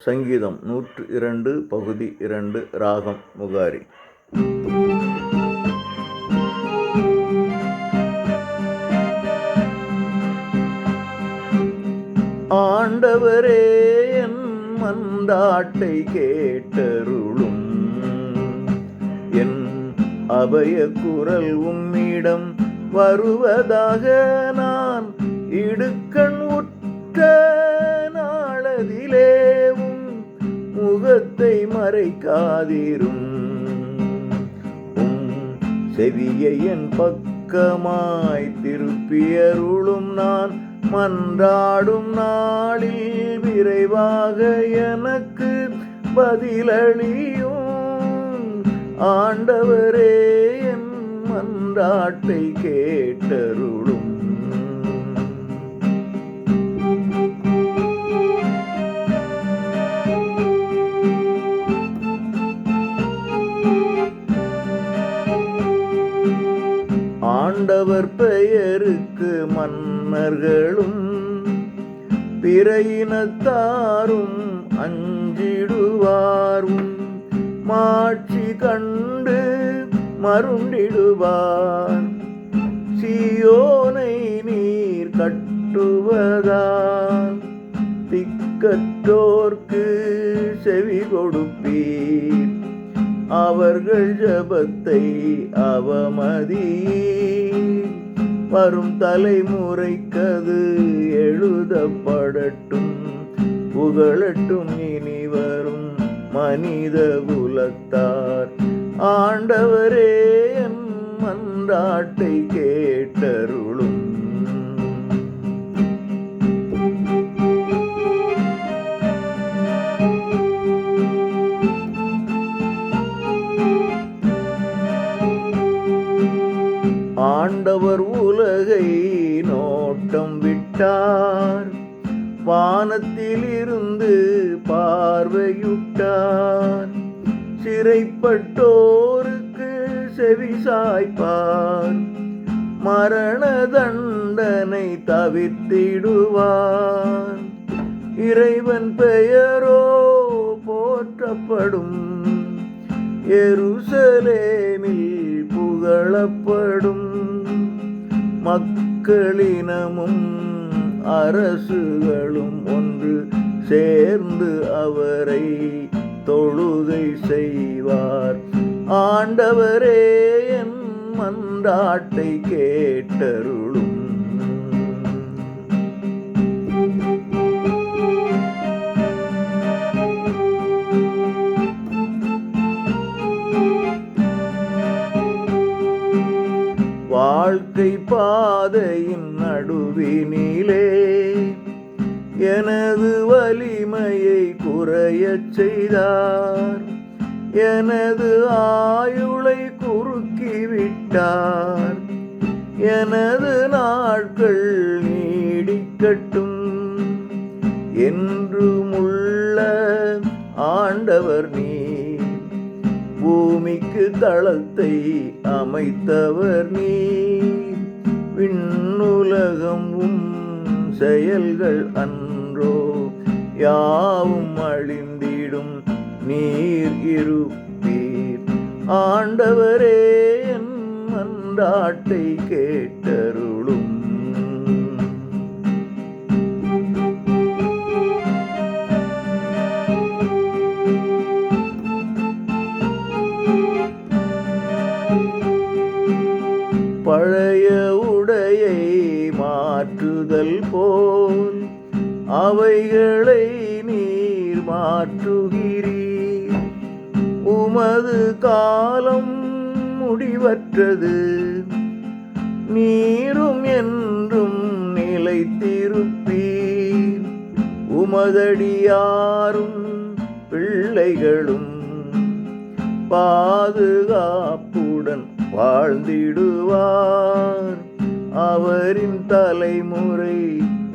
சங்கீதம் 102 பகுதி 2 ராகம் முகாரி. ஆண்டவரே என் மன்றாட்டை கேட்டருளும், என் அபய குரல் உம்மிடம் வருவதாக நான் இடுக்கண் உற்ற நாளதிலே முகத்தை மறைக்காதிரும். செவியை என் பக்கமாய் திருப்பியருளும், நான் மன்றாடும் நாளில் விரைவாக எனக்கு பதிலளியும். ஆண்டவரே என் மன்றாட்டை கேட்டருளும். ஆண்டவர் பெயருக்கு மன்னர்களும் பிற இனத்தாரும் அஞ்சிடுவாரும், மாட்சி கண்டு மருண்டிடுவார். சீயோனை நீர் கட்டுவதால் திக்கற்றோர்க்கு செவி கொடுப்பீர். அவர்கள் ஜபத்தை அவமதியீர். வரும் தலைமுறைக்கது எழுதப்படட்டும், புகழட்டும் இனி வரும் மனித குலத்தார். ஆண்டவரே என் மன்றாட்டை கேட்டருளும். ஆண்டவர் உலகை நோட்டம் விட்டார், வானத்திலிருந்து பார்வையுட்டார். சிறைப்பட்டோருக்கு செவி சாய்ப்பார், மரண தண்டனை தவிர்த்திடுவார். இறைவன் பெயரோ போற்றப்படும், எருசலேமில் புகழப்படும். மக்களினமும் அரசுகளும் ஒன்று சேர்ந்து அவரை தொழுகை செய்வார். ஆண்டவரே என் மன்றாட்டை கேட்டருளும். வாழ்க்கை பாதையின் நடுவினிலே எனது வலிமையை குறையச் செய்தார். எனது ஆயுளை குறுக்கிவிட்டார். எனது நாட்கள் நீடிக்கட்டும் என்றுமுள்ள ஆண்டவர் நீர். பூமிக்கு தளத்தை அமைத்தவர் நீர். விண்ணுலகம் செயல்கள் அன்றோ, யாவும் அழிந்திடும் நீர் இருப்பீர். ஆண்டவரே என் மன்றாட்டை கேட்டருளும். பழைய உடையை மாற்றுதல் போல் அவைகளை நீர் மாற்றுகிறீர். உமது காலம் முடிவற்றது, நீரும் என்றும் நிலைத்திருப்பீர். உமதடியாரும் பிள்ளைகளும் பாதுகாப்புடன் வாழ்ந்திடுவார். அவரின் தலைமுறை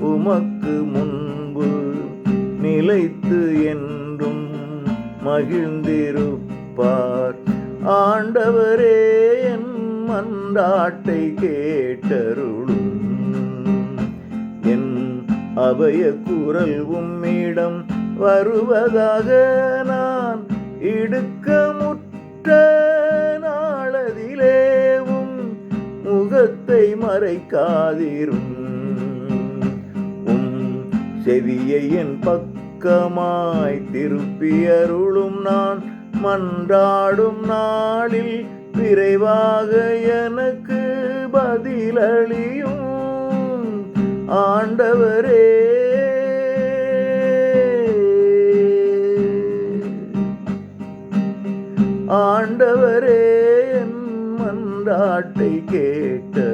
உமக்கு முன்பு நிலைத்து என்றும் மகிழ்ந்திருப்பார். ஆண்டவரே என் மன்றாட்டை கேட்டருளும். என் அபய குரல் உம்மிடம் வருவதாக நான் இடுக்கமுற்ற நாளதிலேவும் முகத்தை மறைக்காதிரும். செவியை என் பக்கமாய் திருப்பியருளும். நான் மன்றாடும் நாளில் விரைவாக எனக்கு பதிலளியும். ஆண்டவரே, ஆண்டவரே, என் மன்றாட்டை கேட்ட